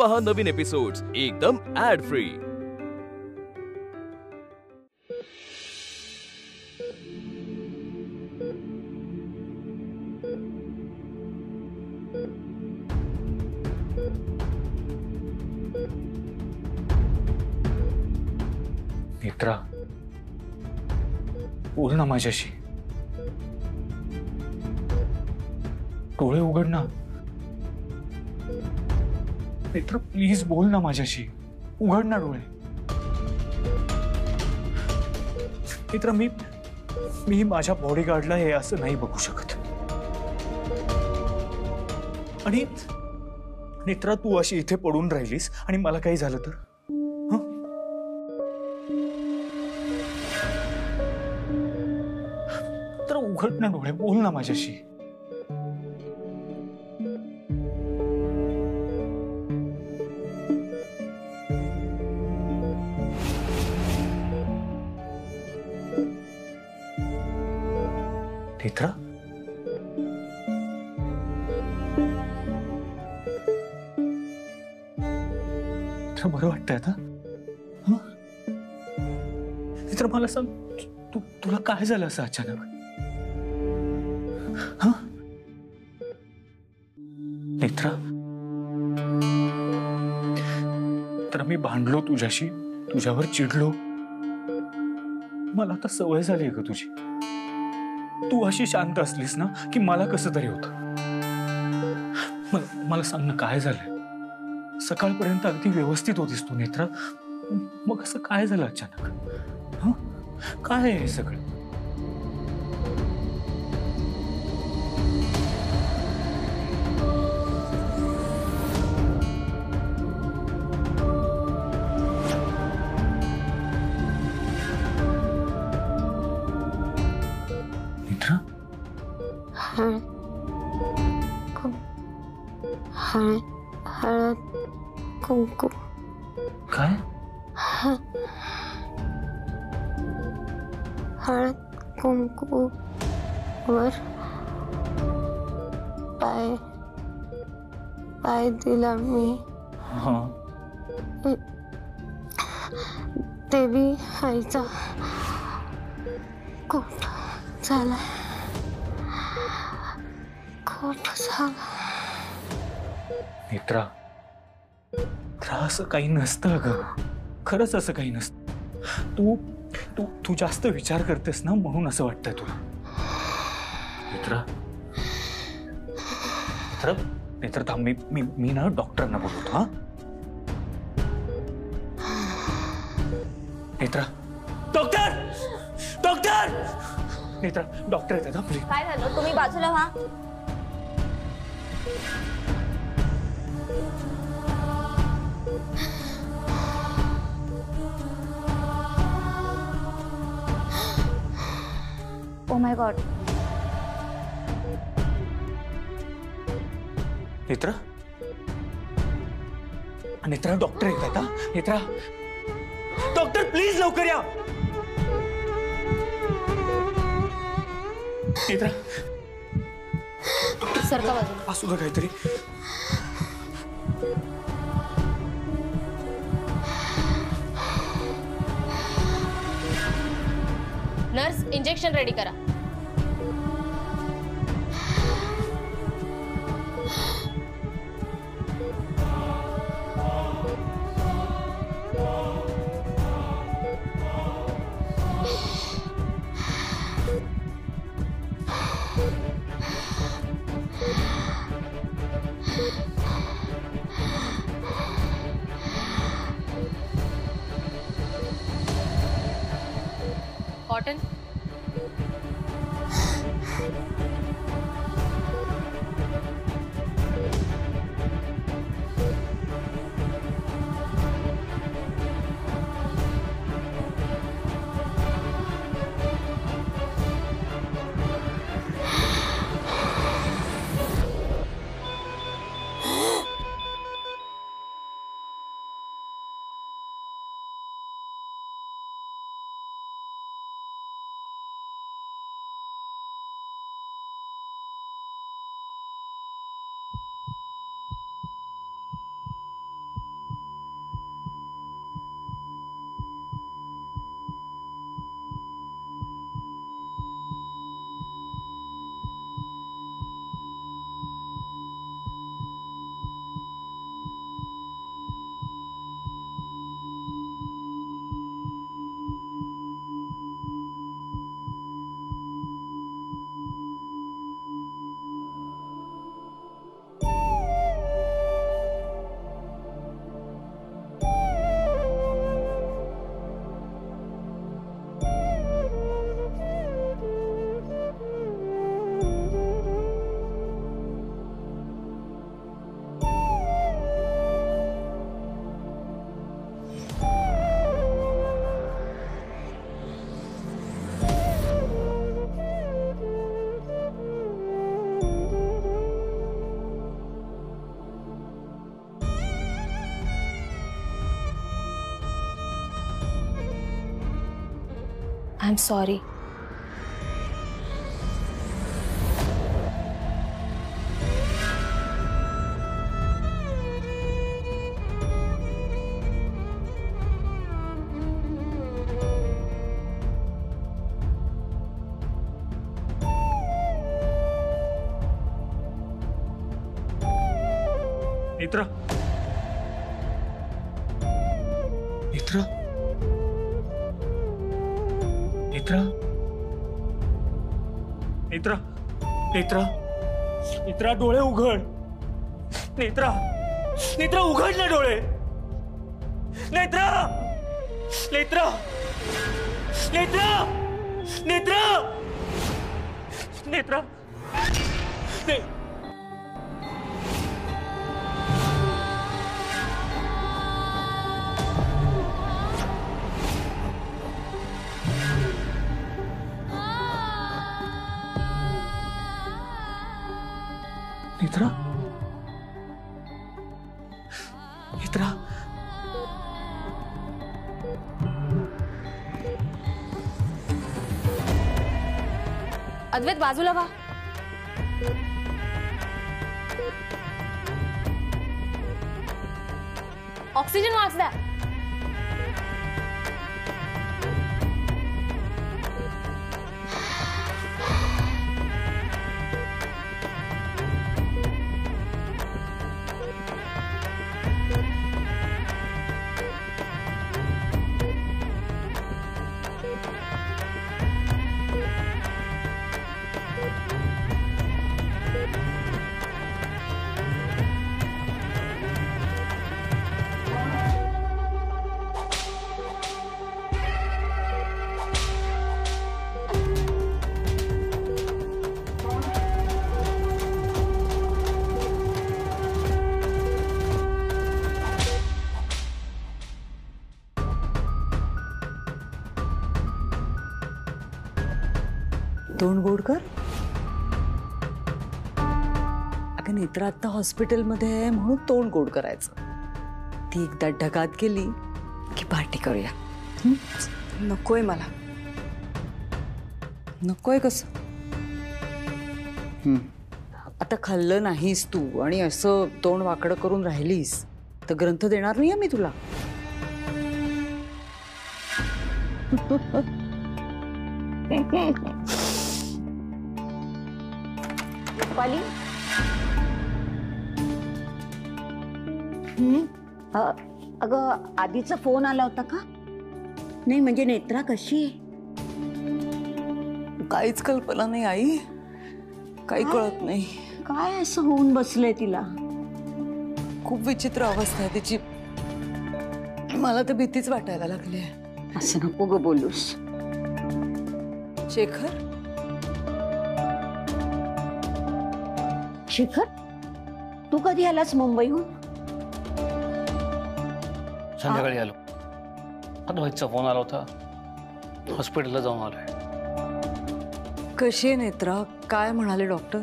पहा नवीन एपिसोड्स एकदम add free. Netra, बोल ना माझ्याशी। डोळे उघड ना नेत्रा, प्लीज बोल ना माझ्याशी। उघड ना डोळे। नेत्रा, मी माझ्या बॉडीगार्डला हे असं नाही बघू शकत। आणि नेत्रा, तू अशी इथे पडून राहिलीस आणि मला काही झालं तर? तर उघड ना डोळे, बोल ना माझ्याशी। नेत्रा, नेत्रा, बरं वाटतंय आता? नेत्रा, मला सांग, तुला काय झालं असं अचानक? नेत्रा, तर मी भांडलो तुझ्याशी, तुझ्यावर चिडलो। मला आता सवय झाली का तुझी? तू अशी शांत असलीस ना की मला कसं तरी होतं। मला सांग ना, काय झालंय? सकाळपर्यंत अगदी व्यवस्थित होतीस तू नेत्रा, मग असं काय झालं अचानक? काय आहे हे सगळं? नेत्रा, हळद कुंकू। काय? हळद कुंकू वर पाय दिला मी। देवी आईचा खूप झाला, खूप झाला। नेत्रा, असं काही नसतं ग, खरंच असं काही नसतं। तू तू तू जास्त विचार करतेस ना, म्हणून असं वाटतंय तुला। नेत्रा, नेत्रा, नेत्रा, थांब, मी ना डॉक्टरांना बोलवतो। Netra, doctor, doctor, Netra, doctor येतात प्लीज। काय झालं? तुम्ही बाजूला व्हा। Oh my God. Netra, Netra, doctor येतात। नेत्रा, डॉक्टर प्लीज लवकर या। नेत्रा, सरका बाजूला। असू दे काहीतरी। नर्स, इंजेक्शन रेडी करा। Cotton. I am sorry. Netra, Netra, Netra, Netra, Netra, Netra, डोळे उघड. नेत्रा, नेत्रा, उघड ना डोळे. नेत्रा, नेत्रा, नेत्रा, नेत्रा, नेत्रा, नेत्रा, नेत्रा, अद्वैत बाजूला व्हा. ऑक्सिजन मास्क द्या. तोंड गोड कर. अगं नेत्रा आता हॉस्पिटलमध्ये आहे म्हणून तोंड गोड करायचं. ती एकदा ढगात गेली की पार्टी करूया. नकोय मला. नकोय कसं? आता खाल्लं नाहीस तू आणि असं तोंड वाकडं करून राहिलीस तर ग्रंथ देणार नाही मी तुला. पाली, अगं आधीचा फोन आला होता का? नाही म्हणजे नेत्रा कशी आहे? काहीच कल्पना नाही आई. काही कळत नाही. काय असं होऊन बसलंय तिला? खूप विचित्र अवस्था आहे तिची. मला तर भीतीच वाटायला लागली आहे. असं नको ग बोलूस. शेखर, शेखर, तू कधी आलास मुंबईहून? संध्याकाळी आलो. अद्वैतचा फोन आला होता. हॉस्पिटलला जाऊन आलोय. कशी आहे नेत्रा? काय म्हणाले डॉक्टर?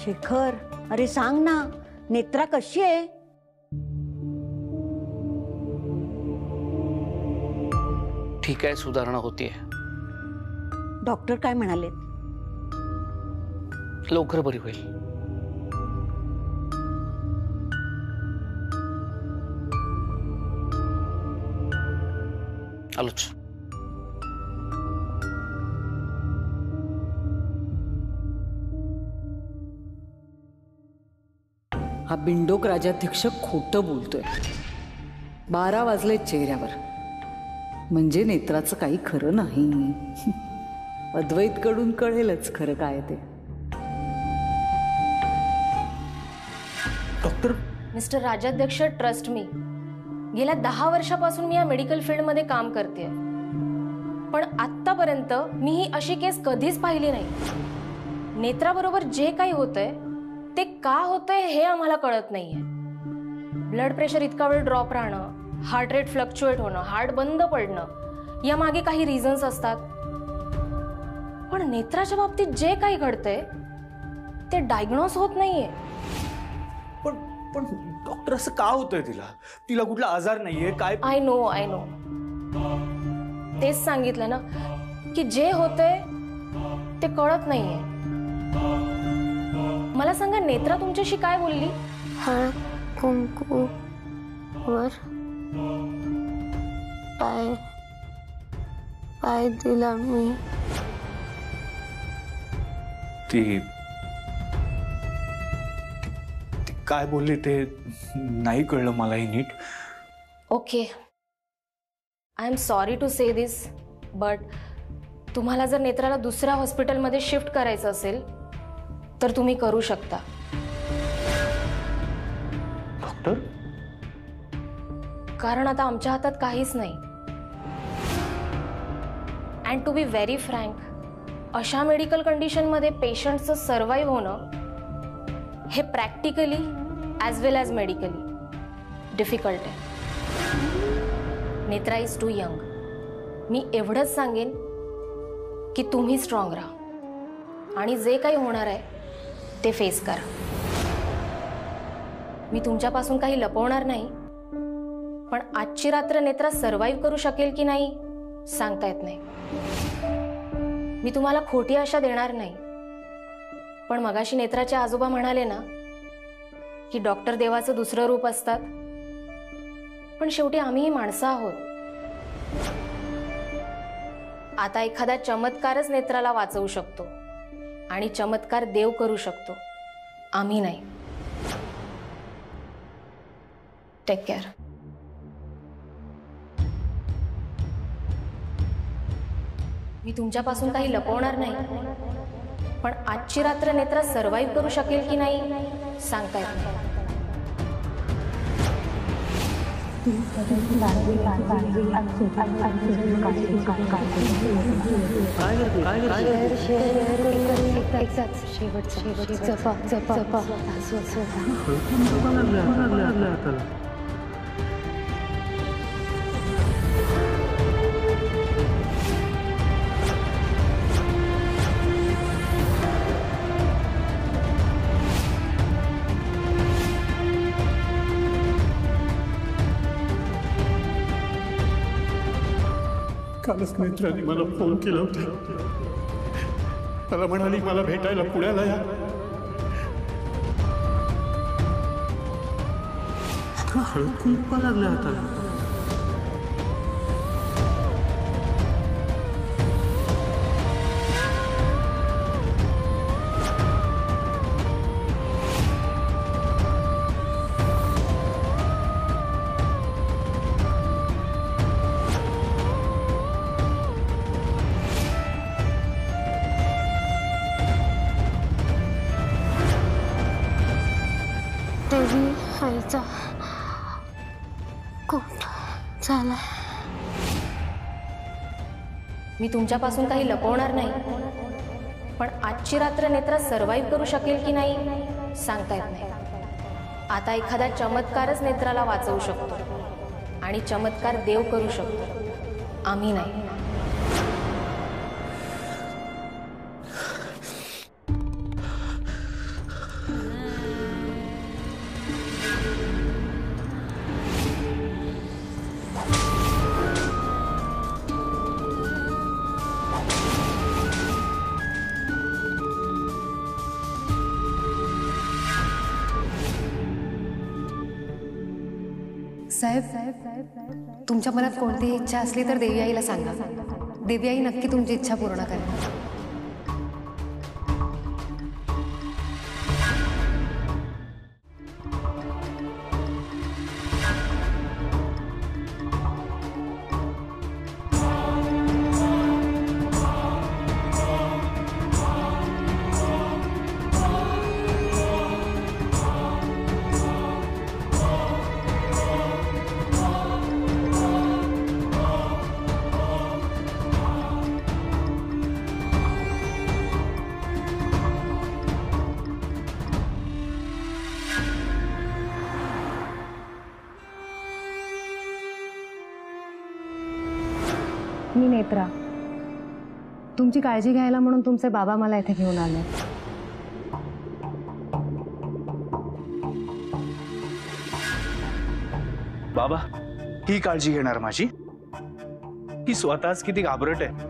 शेखर, अरे सांग ना, नेत्रा कशी आहे? ठीक आहे, सुधारणा होतीये. डॉक्टर काय म्हणाले? लवकर बरी होईल. आलोच. हा बिंडोक राजाध्यक्ष खोटं बोलतोय. 12 वाजले चेहऱ्यावर. म्हणजे नेत्राचं काही खरं नाही. अद्वैत कडून कळेलच खरं काय ते. Doctor. Mister Rajadhyaksha, trust me. गेल्या 10 वर्षापासून मी या मेडिकल फील्डमध्ये काम करते. पण आत्तापर्यंत मी ही अशी केस कधीच पाहिली नाही. नेत्राबरोबर जे काही होतंय ते का होतंय हे आम्हाला कळत नाहीये. ब्लड प्रेशर इतका वेळ ड्रॉप राहणं, हार्ट रेट फ्लक्च्युएट होणं, हार्ट बंद पडणं, यामागे काही रिझन्स असतात. पण नेत्राच्या बाबतीत जे काही घडतंय ते डायग्नोज होत नाहीये. पण पण डॉक्टर असं का होतंय तिला? तिला कुठला आजार नाहीये काय? आय नो तेच सांगितलं ना की जे होतंय ते कळत नाहीये. मला सांगा, नेत्रा तुमच्याशी काय बोलली? हळद कुंकू वर पाय पाय दिला मी. ती काय बोलली ते नाही कळलं मलाही नीट. Okay, I am sorry to say this, but तुम्हाला जर नेत्राला दुसऱ्या हॉस्पिटलमध्ये शिफ्ट करायचं असेल तर तुम्ही करू शकता. डॉक्टर, कारण आता आमच्या हातात काहीच नाही. And to be very frank, अशा मेडिकल कंडिशनमध्ये पेशंटचं सर्व्हाइव्ह होणं हे practically as well as medically difficult आहे. Netra is too young. मी एवढंच सांगेन की तुम्ही स्ट्रॉंग राहा आणि जे काही होणार आहे ते फेस करा. मी तुमच्यापासून काही लपवणार नाही, पण आजची रात्र नेत्रा सर्व्हाइव्ह करू शकेल की नाही सांगता येत नाही. मी तुम्हाला खोटी आशा देणार नाही, पण मगाशी नेत्राचे आजोबा म्हणाले ना की डॉक्टर देवाचं दुसरं रूप असतात, पण शेवटी आम्हीही माणसं आहोत. आता एखादा चमत्कारच नेत्राला वाचवू शकतो आणि चमत्कार देव करू शकतो, आम्ही नाही. Take care. मी तुमच्यापासून काही लपवणार नाही, पण आजची रात्र नेत्रा सर्व्हाइव्ह करू शकेल की नाही सांगता येत नाही. कालच नेत्राने मला फोन केला होता. मला म्हणाली मला भेटायला पुण्याला या. हळद कुंकू लागला आता. देवी आईचा कोट झाला. मी तुमच्यापासून काही लपवणार नाही, पण आजची रात्र नेत्रा सर्व्हाइव्ह करू शकेल की नाही सांगता येत नाही. आता एखादा चमत्कारच नेत्राला वाचवू शकतो आणि चमत्कार देव करू शकतो, आम्ही नाही. साहेब, तुमच्या मनात कोणतीही इच्छा असली तर देवी आईला सांगा. देवी आई नक्की तुमची इच्छा पूर्ण करेल. मी नेत्रा, तुमची काळजी घ्यायला म्हणून तुमचे बाबा मला इथे घेऊन आले. बाबा ही काळजी घेणार माझी, ही स्वतःच किती घाबरट आहे.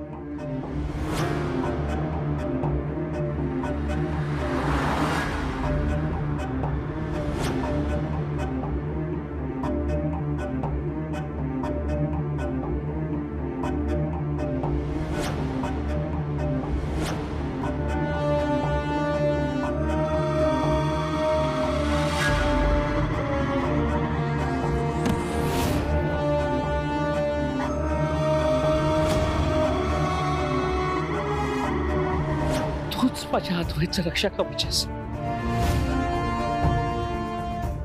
तूच माझ्या अद्वैतचं रक्षा कवच,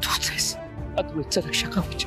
तूच आहेस अद्वैतचं रक्षा कवच.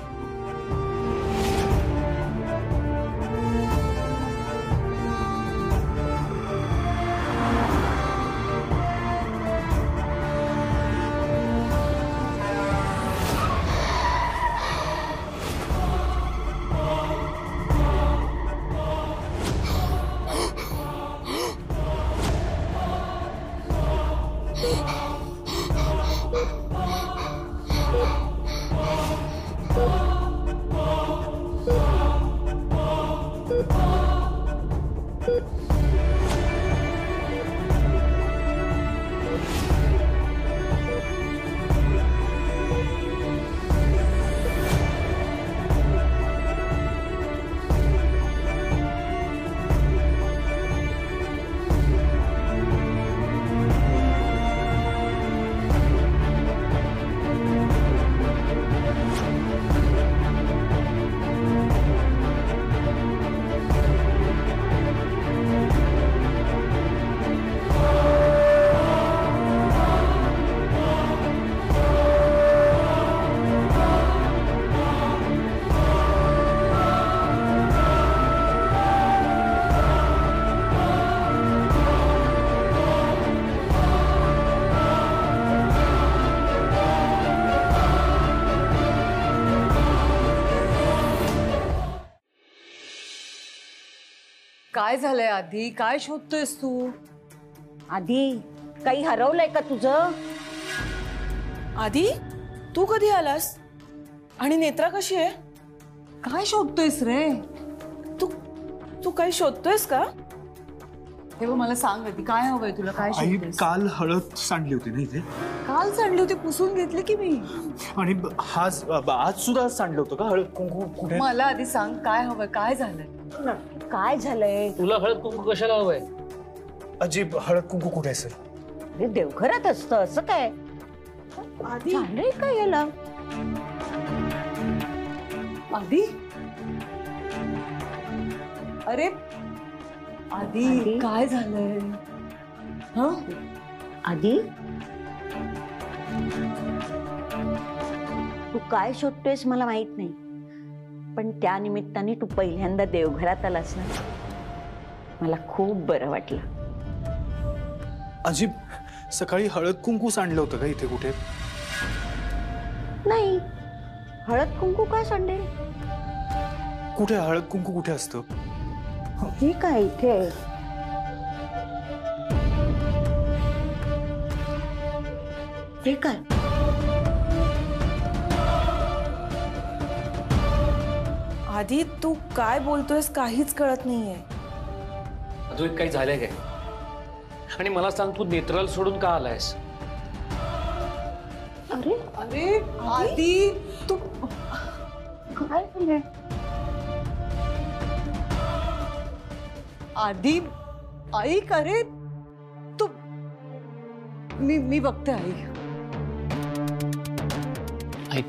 काय झालंय आधी? काय शोधतोयस तू? आधी काही हरवलंय का तुझं? आधी तू कधी आलास आणि नेत्रा कशी आहे? काय शोधतोयस रे? तू तू काही शोधतोयस का? हे बघ मला सांग आधी काय हवंय तुला? काय आई शोधतोयस? काल हळद सांडली होती ना इथे, काल सांडली होती, पुसून घेतली की मी. आणि आज सुद्धा सांडलं होतं का हळद कुंकू? कुठे? मला आधी सांग काय हवंय, काय झालंय? काय झालंय? तुला हळद कुंकू कशाला हवंय? अजिब हळद कुंकू कुठे आहे सर? अरे देवघरात असतं असं काय? आधी झालंय काय याला? आधी अरे आधी काय झालंय? हा आधी तू काय शोधतोयस मला माहित नाही, पण त्या निमित्ताने तू पहिल्यांदा देवघरात आलास ना, मला खूप बरं वाटलं. अजिब सकाळी हळद कुंकू सांडलं होतं का इथे कुठे? नाही, हळद कुंकू काय सांडेल? कुठे हळद कुंकू कुठे असतं? ही काय इथे? हे काय? आधी तू काय बोलतोयस काहीच कळत नाहीये. अद्वैत काही झालंय काय? आणि मला सांग तू नेत्राला सोडून का आलायस? अरे अरे आधी तू काय झालंय? आधी आई करे तू मी बघते आई. ऐक,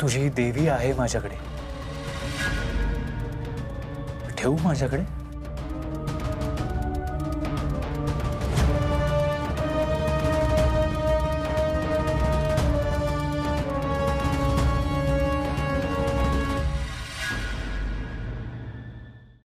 तुझी देवी आहे माझ्याकडे, ठेवू माझ्याकडे.